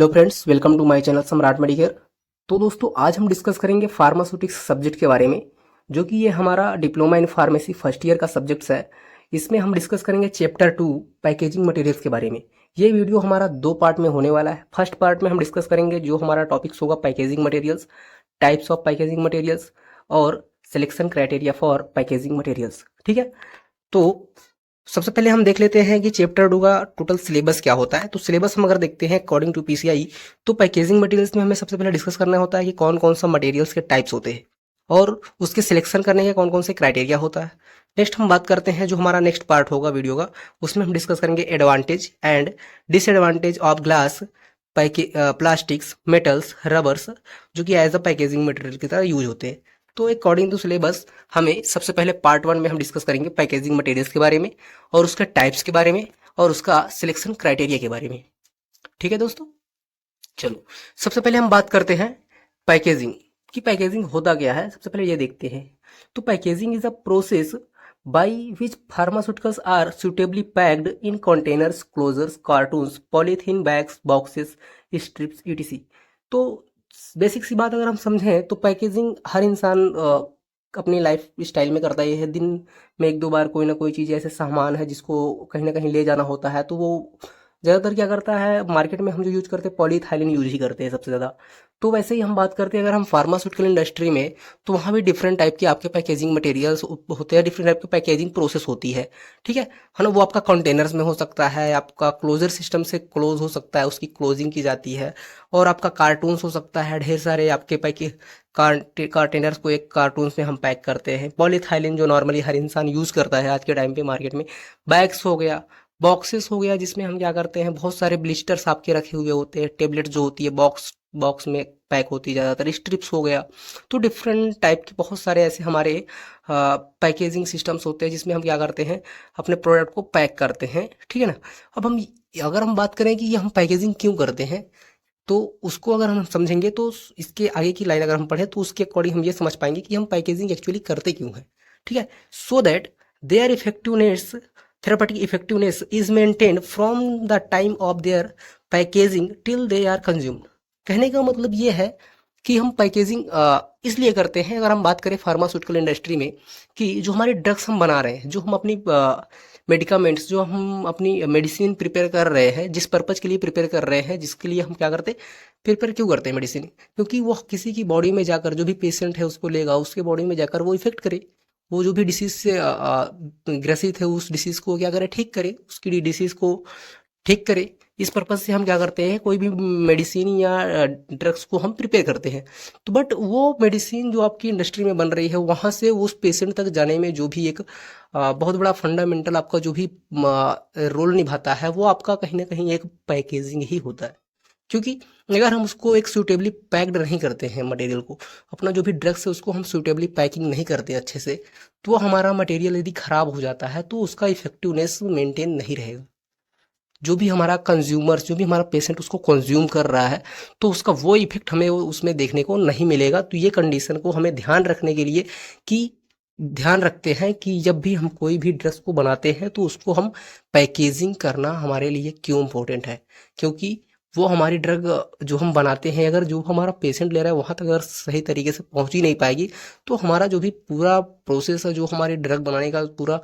Hello friends, welcome to my channel Samrat medicare. तो दोस्तों, आज हम डिस्कस करेंगे फार्मास्यूटिक्स सब्जेक्ट के बारे में, जो कि ये हमारा diploma in pharmacy first year का सब्जेक्ट्स है। इसमें हम डिस्कस करेंगे चैप्टर 2 पैकेजिंग मटेरियल्स के बारे में। ये वीडियो हमारा 2 पार्ट में होने वाला है। फर्स्ट पार्ट में हम डिस्कस करेंगे जो हमारा टॉपिक्स होगा packaging materials, types of packaging materials और selection criteria for packaging materials. ठीक है, तो सबसे पहले हम देख लेते हैं कि चैप्टर 2 का टोटल सिलेबस क्या होता है। तो सिलेबस हम अगर देखते हैं अकॉर्डिंग टू पीसीआई, तो पैकेजिंग मटेरियल्स में हमें सबसे पहले डिस्कस करना होता है कि कौन कौन सा मटेरियल्स के टाइप्स होते हैं और उसके सिलेक्शन करने के कौन कौन से क्राइटेरिया होता है। नेक्स्ट हम बात करते हैं जो हमारा नेक्स्ट पार्ट होगा वीडियो का, उसमें हम डिस्कस करेंगे advantage and disadvantage of glass, plastics, metals, rubbers, जो कि एज अ पैकेजिंग मटेरियल की तरह यूज होते हैं। तो अकॉर्डिंग टू सिलेबस हमें सबसे पहले पार्ट 1 में हम डिस्कस करेंगे पैकेजिंग मटेरियल्स के बारे में और उसके टाइप्स के बारे में और उसका सिलेक्शन क्राइटेरिया के बारे में। ठीक है दोस्तों, चलो सबसे पहले हम बात करते हैं पैकेजिंग की। पैकेजिंग होता क्या है, सबसे पहले ये देखते हैं। तो packaging is a process by which pharmaceuticals are suitably packed in containers, closures, cartoons, polythene bags, boxes, strips, ETC. तो बेसिक सी बात अगर हम समझें तो पैकेजिंग हर इंसान अपनी लाइफ स्टाइल में करता ही है। दिन में 1-2 बार कोई ना कोई चीज़ ऐसे सामान है जिसको कहीं ना कहीं ले जाना होता है, तो वो ज़्यादातर क्या करता है, मार्केट में हम जो यूज करते हैं पॉलीथाइलिन यूज ही करते हैं सबसे ज़्यादा। तो वैसे ही हम बात करते हैं अगर हम फार्मास्यूटिकल इंडस्ट्री में, तो वहाँ भी डिफरेंट टाइप के आपके पैकेजिंग मटेरियल्स होते हैं, डिफरेंट टाइप की पैकेजिंग प्रोसेस होती है ना। वो आपका कंटेनर्स में हो सकता है, आपका क्लोजर सिस्टम से क्लोज हो सकता है, उसकी क्लोजिंग की जाती है, और आपका कार्टून्स हो सकता है, ढेर सारे आपके कंटेनर्स को एक कार्टून्स में हम पैक करते हैं। पॉलीथाइलिन जो नॉर्मली हर इंसान यूज़ करता है आज के टाइम पे मार्केट में। बैग्स हो गया, बॉक्सेस हो गया, जिसमें हम क्या करते हैं, बहुत सारे ब्लिस्टर्स आपके रखे हुए होते हैं, टेबलेट जो होती है बॉक्स बॉक्स में पैक होती है ज़्यादातर, स्ट्रिप्स हो गया। तो डिफरेंट टाइप के बहुत सारे ऐसे हमारे पैकेजिंग सिस्टम्स होते हैं जिसमें हम क्या करते हैं, अपने प्रोडक्ट को पैक करते हैं। ठीक है ना। अब हम अगर हम बात करें कि ये हम पैकेजिंग क्यों करते हैं, तो उसको अगर हम समझेंगे तो इसके आगे की लाइन अगर हम पढ़ें तो उसके अकॉर्डिंग हम ये समझ पाएंगे कि हम पैकेजिंग एक्चुअली करते क्यों हैं। ठीक है, so that their effectiveness, therapeutic effectiveness is maintained from the time of their packaging till they are consumed. कहने का मतलब ये है कि हम पैकेजिंग इसलिए करते हैं, अगर हम बात करें फार्मास्यूटिकल इंडस्ट्री में, कि जो हमारे ड्रग्स हम बना रहे हैं, जो हम अपनी मेडिकामेंट्स, जो हम अपनी मेडिसिन प्रिपेयर कर रहे हैं, जिस पर्पज़ के लिए प्रिपेयर कर रहे हैं, जिसके लिए हम क्या करते हैं, प्रिपेयर क्यों करते हैं मेडिसिन, क्योंकि वो किसी की बॉडी में जाकर, जो भी पेशेंट है उसको लेगा, उसके बॉडी में जाकर वो इफेक्ट करे, वो जो भी डिसीज से ग्रसित है उस डिसीज को क्या करे, ठीक करे, उसकी डिसीज को ठीक करे। इस पर्पज से हम क्या करते हैं, कोई भी मेडिसिन या ड्रग्स को हम प्रिपेयर करते हैं। तो बट वो मेडिसिन जो आपकी इंडस्ट्री में बन रही है, वहाँ से उस पेशेंट तक जाने में जो भी एक बहुत बड़ा फंडामेंटल आपका जो भी रोल निभाता है, वो आपका कहीं ना कहीं एक पैकेजिंग ही होता है। क्योंकि अगर हम उसको एक सूटेबली पैक्ड नहीं करते हैं मटेरियल को, अपना जो भी ड्रग्स है उसको हम सूटेबली पैकिंग नहीं करते अच्छे से, तो हमारा मटेरियल यदि खराब हो जाता है तो उसका इफेक्टिवनेस मेंटेन नहीं रहेगा। जो भी हमारा कंज्यूमर्स, जो भी हमारा पेशेंट उसको कंज्यूम कर रहा है, तो उसका वो इफेक्ट हमें उसमें देखने को नहीं मिलेगा। तो ये कंडीशन को हमें ध्यान रखने के लिए कि ध्यान रखते हैं कि जब भी हम कोई भी ड्रेस को बनाते हैं तो उसको हम पैकेजिंग करना हमारे लिए क्यों इम्पोर्टेंट है, क्योंकि वो हमारी ड्रग जो हम बनाते हैं, अगर जो हमारा पेशेंट ले रहा है वहाँ तक अगर सही तरीके से पहुँच ही नहीं पाएगी, तो हमारा जो भी पूरा प्रोसेस है, जो हमारी ड्रग बनाने का पूरा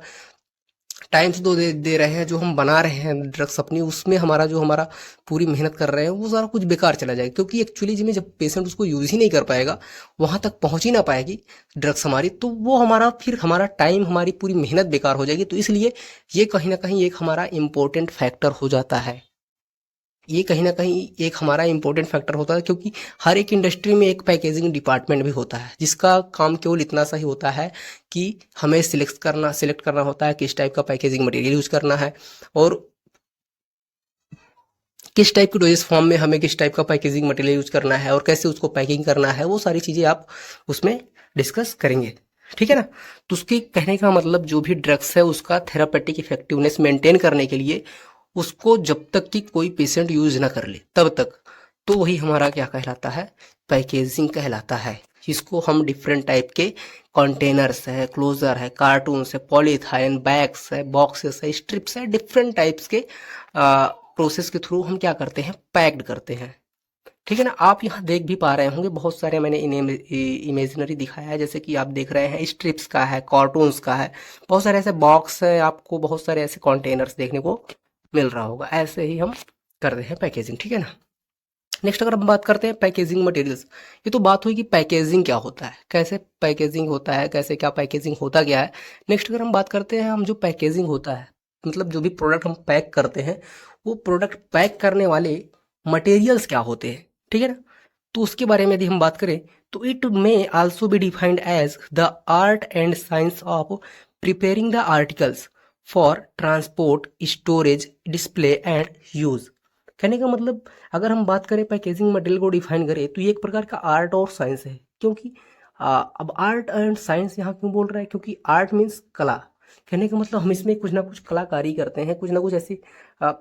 टाइम से दे रहे हैं, जो हम बना रहे हैं ड्रग्स अपनी, उसमें हमारा पूरी मेहनत कर रहे हैं, वो सारा कुछ बेकार चला जाएगा। क्योंकि एक्चुअली में जब पेशेंट उसको यूज ही नहीं कर पाएगा, वहां तक पहुंच ही ना पाएगी ड्रग्स हमारी, तो वो हमारा टाइम, हमारी पूरी मेहनत बेकार हो जाएगी। तो इसलिए ये कहीं ना कहीं एक हमारा इम्पोर्टेंट फैक्टर हो जाता है। ये कहीं ना कहीं एक हमारा इंपॉर्टेंट फैक्टर होता है, क्योंकि हर एक इंडस्ट्री में एक पैकेजिंग डिपार्टमेंट भी होता है, जिसका काम केवल इतना सा ही होता है कि हमें सिलेक्ट करना होता है किस टाइप का पैकेजिंग मटेरियल यूज करना है, और किस टाइप की डोजेस फॉर्म में हमें किस टाइप का पैकेजिंग मटेरियल यूज करना है, और कैसे उसको पैकिंग करना है, वो सारी चीज़ें आप उसमें डिस्कस करेंगे। ठीक है ना। तो उसके कहने का मतलब, जो भी ड्रग्स है उसका थेरापेटिक इफेक्टिवनेस मेंटेन करने के लिए उसको जब तक कि कोई पेशेंट यूज ना कर ले तब तक, तो वही हमारा क्या कहलाता है, पैकेजिंग कहलाता है। इसको हम डिफरेंट टाइप के कंटेनर्स है, क्लोजर है, कार्टून्स है, पॉलीथाइन बैग्स है, बॉक्सेस है, स्ट्रिप्स है, डिफरेंट टाइप्स के प्रोसेस के थ्रू हम क्या करते हैं, पैक्ड करते हैं। ठीक है ना। आप यहाँ देख भी पा रहे होंगे बहुत सारे मैंने इमेजिनरी दिखाया है, जैसे कि आप देख रहे हैं स्ट्रिप्स का है, कार्टून्स का है, बहुत सारे ऐसे बॉक्स है, आपको बहुत सारे ऐसे कंटेनर्स देखने को मिल रहा होगा। ऐसे ही हम करते हैं पैकेजिंग, ठीक है ना। नेक्स्ट अगर हम बात करते हैं पैकेजिंग मटेरियल्स, ये तो बात हुई कि पैकेजिंग क्या होता है, कैसे पैकेजिंग होता है, कैसे क्या पैकेजिंग होता क्या है। नेक्स्ट अगर हम बात करते हैं हम जो पैकेजिंग होता है, मतलब जो भी प्रोडक्ट हम पैक करते हैं, वो प्रोडक्ट पैक करने वाले मटेरियल्स क्या होते हैं, ठीक है ना। तो उसके बारे में यदि हम बात करें तो it may also be defined as the art and science of preparing the articles for transport, storage, display and use. कहने का मतलब अगर हम बात करें पैकेजिंग मटेरियल को डिफाइन करें तो ये एक प्रकार का आर्ट और साइंस है। क्योंकि अब आर्ट एंड साइंस यहाँ क्यों बोल रहा है, क्योंकि आर्ट मीन्स कला। कहने का मतलब हम इसमें कुछ ना कुछ कलाकारी करते हैं, कुछ ना कुछ ऐसी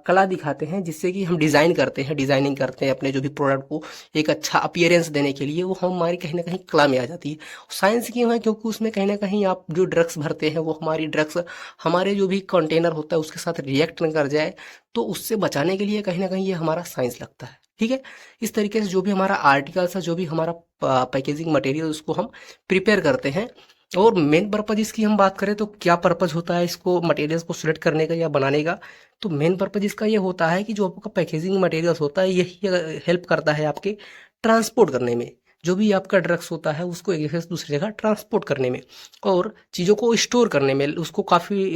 कला दिखाते हैं जिससे कि हम डिज़ाइन करते हैं, डिज़ाइनिंग करते हैं अपने जो भी प्रोडक्ट को एक अच्छा अपीयरेंस देने के लिए, वो हमारी कहीं ना कहीं कला में आ जाती है। साइंस क्यों है, क्योंकि उसमें कहीं ना कहीं आप जो ड्रग्स भरते हैं वो हमारी ड्रग्स हमारे जो भी कंटेनर होता है उसके साथ रिएक्ट न कर जाए, तो उससे बचाने के लिए कहीं ना कहीं ये हमारा साइंस लगता है, ठीक है। इस तरीके से जो भी हमारा आर्टिकल्स है, जो भी हमारा पैकेजिंग मटेरियल उसको हम प्रिपेयर करते हैं। और मेन पर्पज इसकी हम बात करें तो क्या पर्पज होता है इसको मटेरियल्स को सिलेक्ट करने का या बनाने का, तो मेन पर्पज इसका ये होता है कि जो आपका पैकेजिंग मटेरियल्स होता है यही हेल्प करता है आपके ट्रांसपोर्ट करने में, जो भी आपका ड्रग्स होता है उसको एक जगह से दूसरी जगह ट्रांसपोर्ट करने में, और चीज़ों को स्टोर करने में, उसको काफ़ी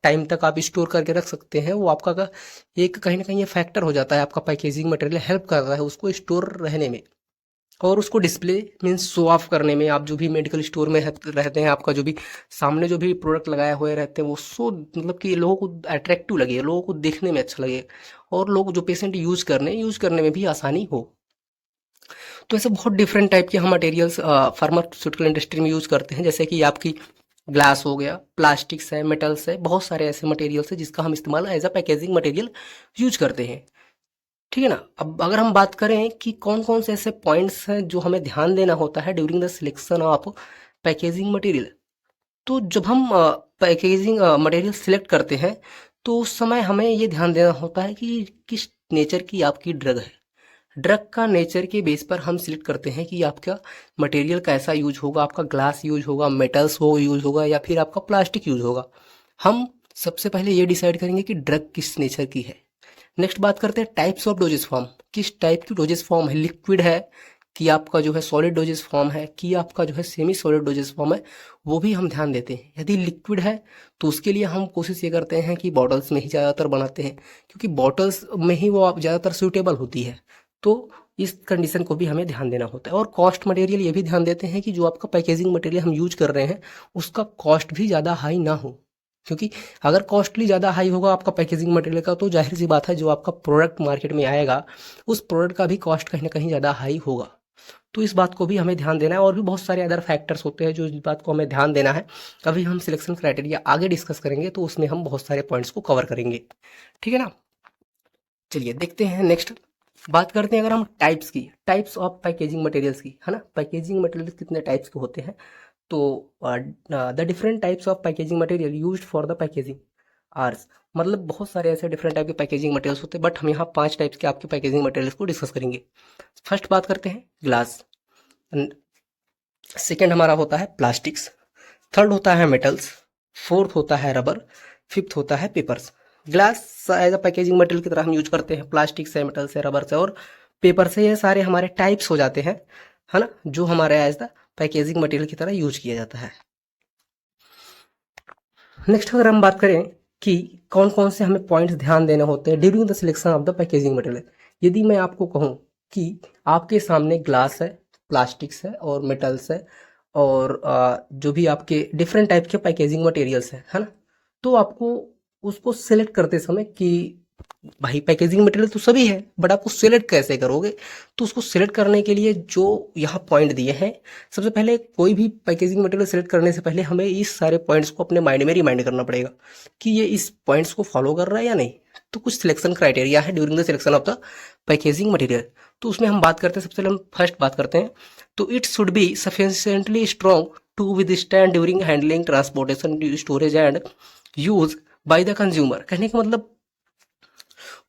टाइम तक आप स्टोर करके रख सकते हैं। वो आपका एक कहीं ना कहीं ये फैक्टर हो जाता है, आपका पैकेजिंग मटेरियल हेल्प कर रहा है उसको स्टोर रहने में। और उसको डिस्प्ले मीन्स शो ऑफ करने में, आप जो भी मेडिकल स्टोर में रहते हैं, आपका जो भी सामने जो भी प्रोडक्ट लगाए हुए रहते हैं वो शो मतलब कि लोगों को अट्रैक्टिव लगे, लोगों को देखने में अच्छा लगे, और लोग जो पेशेंट यूज करने में भी आसानी हो। तो ऐसे बहुत डिफरेंट टाइप के हम मटेरियल्स फार्मास्यूटिकल इंडस्ट्री में यूज करते हैं, जैसे कि आपकी ग्लास हो गया, प्लास्टिक्स है, मेटल्स है, बहुत सारे ऐसे मटेरियल्स है जिसका हम इस्तेमाल as a packaging material use करते हैं, ठीक है ना। अब अगर हम बात करें कि कौन कौन से ऐसे पॉइंट्स हैं जो हमें ध्यान देना होता है during the selection of packaging material, तो जब हम पैकेजिंग मटेरियल सिलेक्ट करते हैं तो उस समय हमें ये ध्यान देना होता है कि किस नेचर की आपकी ड्रग है। ड्रग का नेचर के बेस पर हम सिलेक्ट करते हैं कि आपका मटेरियल कैसा यूज होगा, आपका ग्लास यूज होगा, मेटल्स हो यूज होगा, या फिर आपका प्लास्टिक यूज होगा। हम सबसे पहले ये डिसाइड करेंगे कि ड्रग किस नेचर की है। नेक्स्ट बात करते हैं टाइप्स ऑफ डोजेस फॉर्म, किस टाइप की डोजेस फॉर्म है, लिक्विड है कि आपका जो है सॉलिड डोजेस फॉर्म है कि आपका जो है सेमी सॉलिड डोजेस फॉर्म है, वो भी हम ध्यान देते हैं। यदि लिक्विड है तो उसके लिए हम कोशिश ये करते हैं कि बॉटल्स में ही ज़्यादातर बनाते हैं, क्योंकि बॉटल्स में ही वो आप ज़्यादातर सूटेबल होती है। तो इस कंडीशन को भी हमें ध्यान देना होता है। और कॉस्ट मटेरियल ये भी ध्यान देते हैं कि जो आपका पैकेजिंग मटेरियल हम यूज कर रहे हैं उसका कॉस्ट भी ज़्यादा हाई ना हो, क्योंकि अगर कॉस्टली ज़्यादा हाई होगा आपका पैकेजिंग मटेरियल का तो जाहिर सी बात है जो आपका प्रोडक्ट मार्केट में आएगा उस प्रोडक्ट का भी कॉस्ट कहीं ना कहीं ज़्यादा हाई होगा। तो इस बात को भी हमें ध्यान देना है। और भी बहुत सारे अदर फैक्टर्स होते हैं जो इस बात को हमें ध्यान देना है। अभी हम सिलेक्शन क्राइटेरिया आगे डिस्कस करेंगे तो उसमें हम बहुत सारे पॉइंट्स को कवर करेंगे, ठीक है ना। चलिए देखते हैं नेक्स्ट बात करते हैं अगर हम टाइप्स की, टाइप्स ऑफ पैकेजिंग मटेरियल्स की, है ना। पैकेजिंग मटेरियल कितने टाइप्स के होते हैं, तो the different types of packaging material used for the packaging आर्स, मतलब बहुत सारे ऐसे डिफरेंट टाइप के पैकेजिंग मटेरियल्स होते हैं, बट हम यहाँ 5 टाइप्स के आपके पैकेजिंग मटेरियल्स को डिस्कस करेंगे। फर्स्ट बात करते हैं ग्लास, सेकेंड हमारा होता है प्लास्टिक्स, थर्ड होता है मेटल्स, फोर्थ होता है रबर, फिफ्थ होता है papers. Glass as a packaging material की तरह हम यूज करते हैं, प्लास्टिक से, मेटल से, रबर से और पेपर से, ये सारे हमारे टाइप्स हो जाते हैं, है ना, जो हमारे एज द पैकेजिंग मटेरियल की तरह यूज किया जाता है। नेक्स्ट अगर हम बात करें कि कौन कौन से हमें पॉइंट्स ध्यान देने होते हैं during the selection of the packaging material, यदि मैं आपको कहूँ कि आपके सामने ग्लास है, प्लास्टिक्स है और मेटल्स है, और जो भी आपके डिफरेंट टाइप के पैकेजिंग मटेरियल्स है ना, तो आपको उसको सिलेक्ट करते समय कि भाई पैकेजिंग मटेरियल तो सभी है बट आपको सिलेक्ट कैसे करोगे, तो उसको सिलेक्ट करने के लिए जो यहाँ पॉइंट दिए हैं, सबसे पहले कोई भी पैकेजिंग मटेरियल सिलेक्ट करने से पहले हमें इस सारे पॉइंट्स को अपने माइंड में रिमाइंड करना पड़ेगा कि ये इस पॉइंट्स को फॉलो कर रहा है या नहीं। तो कुछ सिलेक्शन क्राइटेरिया है during the selection of the packaging material, तो उसमें हम बात करते हैं, सबसे पहले हम फर्स्ट बात करते हैं, तो it should be sufficiently strong to withstand during handling, transportation, storage and use by the consumer. कहने का मतलब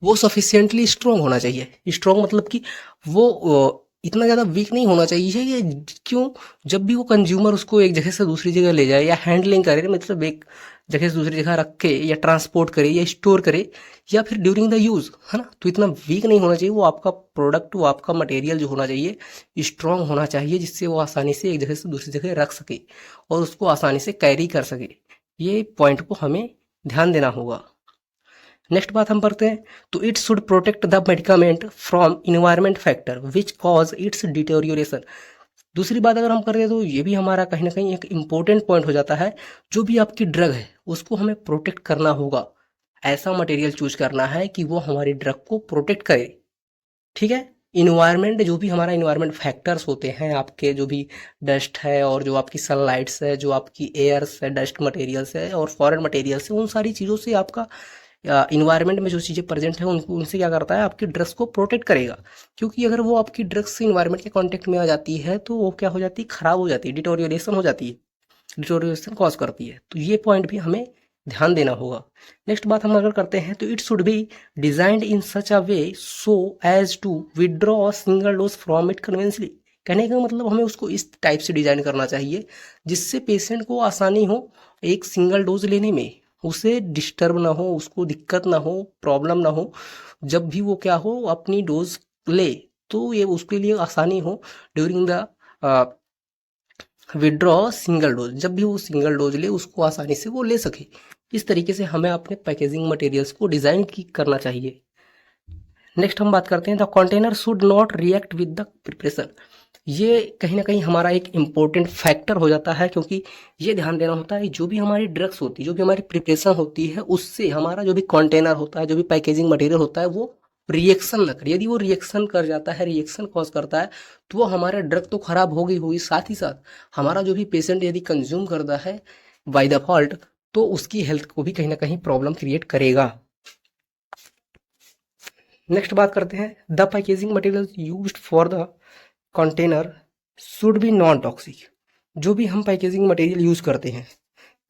वो सफिशिएंटली स्ट्रॉन्ग होना चाहिए। स्ट्रॉन्ग मतलब कि वो इतना ज़्यादा वीक नहीं होना चाहिए कि क्यों, जब भी वो कंज्यूमर उसको एक जगह से दूसरी जगह ले जाए या हैंडलिंग करे, मतलब एक जगह से दूसरी जगह रख के या ट्रांसपोर्ट करे या स्टोर करे या फिर ड्यूरिंग द यूज़, है ना, तो इतना वीक नहीं होना चाहिए। वो आपका प्रोडक्ट, वो आपका मटेरियल जो होना चाहिए स्ट्रॉन्ग होना चाहिए, जिससे वो आसानी से एक जगह से दूसरी जगह रख सके और उसको आसानी से कैरी कर सके। ये पॉइंट को हमें ध्यान देना होगा। नेक्स्ट बात हम पढ़ते हैं, तो it should protect the medicament from environment factor which cause its deterioration. दूसरी बात अगर हम करें तो ये भी हमारा कहीं ना कहीं एक इम्पोर्टेंट पॉइंट हो जाता है। जो भी आपकी ड्रग है उसको हमें प्रोटेक्ट करना होगा। ऐसा मटेरियल चूज करना है कि वो हमारी ड्रग को प्रोटेक्ट करे। ठीक है। इन्वायरमेंट, जो भी हमारा इन्वायरमेंट फैक्टर्स होते हैं, आपके जो भी डस्ट है और जो आपकी सनलाइट्स है, जो आपकी एयर्स है, डस्ट मटेरियल्स है और फॉरेन मटेरियल्स है, उन सारी चीज़ों से आपका इन्वायरमेंट में जो चीज़ें प्रेजेंट है उनको, उनसे क्या करता है, आपकी ड्रग्स को प्रोटेक्ट करेगा। क्योंकि अगर वो आपकी ड्रग्स से इन्वायरमेंट के कांटेक्ट में आ जाती है तो वो क्या हो जाती है, खराब हो जाती है, डिटोरियोरेशन हो जाती है, डिटोरियोरेशन कॉज करती है। तो ये पॉइंट भी हमें ध्यान देना होगा। नेक्स्ट बात हम अगर करते हैं, तो it should be designed in such a way so as to withdraw a single dose from it conveniently. कहने का मतलब हमें उसको इस टाइप से डिजाइन करना चाहिए जिससे पेशेंट को आसानी हो एक सिंगल डोज लेने में, उसे डिस्टर्ब ना हो, उसको दिक्कत ना हो, प्रॉब्लम ना हो। जब भी वो क्या हो अपनी डोज ले तो ये उसके लिए आसानी हो during the withdraw single dose. जब भी वो सिंगल डोज ले उसको आसानी से वो ले सके। इस तरीके से हमें अपने पैकेजिंग मटेरियल्स को डिज़ाइन करना चाहिए। नेक्स्ट हम बात करते हैं, the container should not react with the preparation. ये कहीं ना कहीं हमारा एक इम्पोर्टेंट फैक्टर हो जाता है, क्योंकि ये ध्यान देना होता है जो भी हमारी ड्रग्स होती है, जो भी हमारी प्रिपरेशन होती है, उससे हमारा जो भी कंटेनर होता है, जो भी पैकेजिंग मटेरियल होता है, वो रिएक्शन ना करे। यदि वो रिएक्शन कर जाता है, रिएक्शन कॉज करता है, तो वो हमारा ड्रग तो खराब हो गई होगी, साथ ही साथ हमारा जो भी पेशेंट यदि कंज्यूम करता है बाय डिफॉल्ट, तो उसकी हेल्थ को भी कहीं ना कहीं प्रॉब्लम क्रिएट करेगा। नेक्स्ट बात करते हैं, the packaging material used for the container should be non toxic. जो भी हम पैकेजिंग मटेरियल यूज़ करते हैं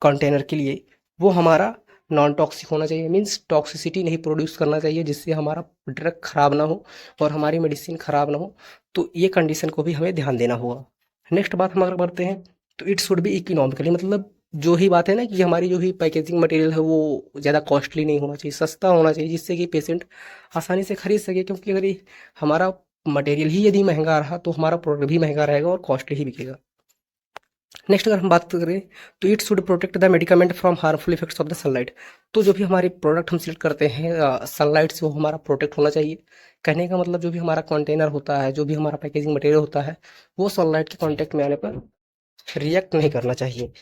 कंटेनर के लिए, वो हमारा नॉन टॉक्सिक होना चाहिए। मीन्स टॉक्सिसिटी नहीं प्रोड्यूस करना चाहिए, जिससे हमारा ड्रग खराब ना हो और हमारी मेडिसिन खराब ना हो। तो ये कंडीशन को भी हमें ध्यान देना होगा। नेक्स्ट बात हम अगर बढ़ते हैं, तो इट शुड बी इकोनॉमिकली, मतलब जो ही बात है ना कि हमारी जो भी पैकेजिंग मटेरियल है वो ज़्यादा कॉस्टली नहीं होना चाहिए, सस्ता होना चाहिए, जिससे कि पेशेंट आसानी से खरीद सके। क्योंकि अगर ये हमारा मटेरियल ही यदि महंगा रहा तो हमारा प्रोडक्ट भी महंगा रहेगा और कॉस्टली ही बिकेगा। नेक्स्ट अगर हम बात करें, तो it should protect the medicament from harmful effects of the sunlight. तो जो भी हमारी प्रोडक्ट हम सिलेक्ट करते हैं सनलाइट से, वो हमारा प्रोटेक्ट होना चाहिए। कहने का मतलब जो भी हमारा कंटेनर होता है, जो भी हमारा पैकेजिंग मटेरियल होता है, वो सनलाइट के कांटेक्ट में आने पर रिएक्ट नहीं करना चाहिए।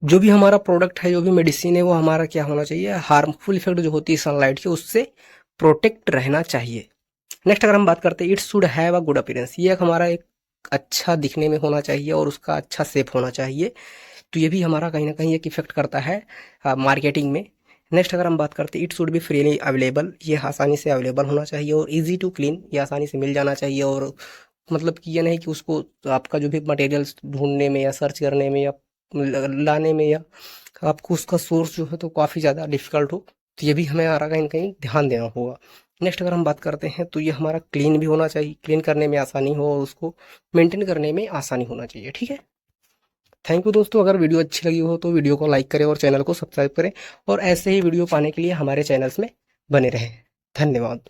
जो भी हमारा प्रोडक्ट है, जो भी मेडिसिन है, वो हमारा क्या होना चाहिए, हार्मफुल इफेक्ट जो होती है सनलाइट की, उससे प्रोटेक्ट रहना चाहिए। नेक्स्ट अगर हम बात करते हैं, it should have a good appearance. ये एक हमारा एक अच्छा दिखने में होना चाहिए और उसका अच्छा शेप होना चाहिए। तो ये भी हमारा कहीं ना कहीं एक इफेक्ट करता है मार्केटिंग में। नेक्स्ट अगर हम बात करते हैं, it should B freely available. ये आसानी से अवेलेबल होना चाहिए और इजी टू क्लीन, ये आसानी से मिल जाना चाहिए। और मतलब कि ये नहीं कि उसको आपका जो भी मटेरियल्स ढूंढने में या सर्च करने में या लाने में या आपको उसका सोर्स जो है तो काफ़ी ज़्यादा डिफिकल्ट हो। तो ये भी हमें आ रहा कहीं कहीं ध्यान देना होगा। नेक्स्ट अगर हम बात करते हैं, तो ये हमारा क्लीन भी होना चाहिए, क्लीन करने में आसानी हो और उसको मेंटेन करने में आसानी होना चाहिए। ठीक है। थैंक यू दोस्तों। अगर वीडियो अच्छी लगी हो तो वीडियो को लाइक करें और चैनल को सब्सक्राइब करें और ऐसे ही वीडियो पाने के लिए हमारे चैनल्स में बने रहें। धन्यवाद।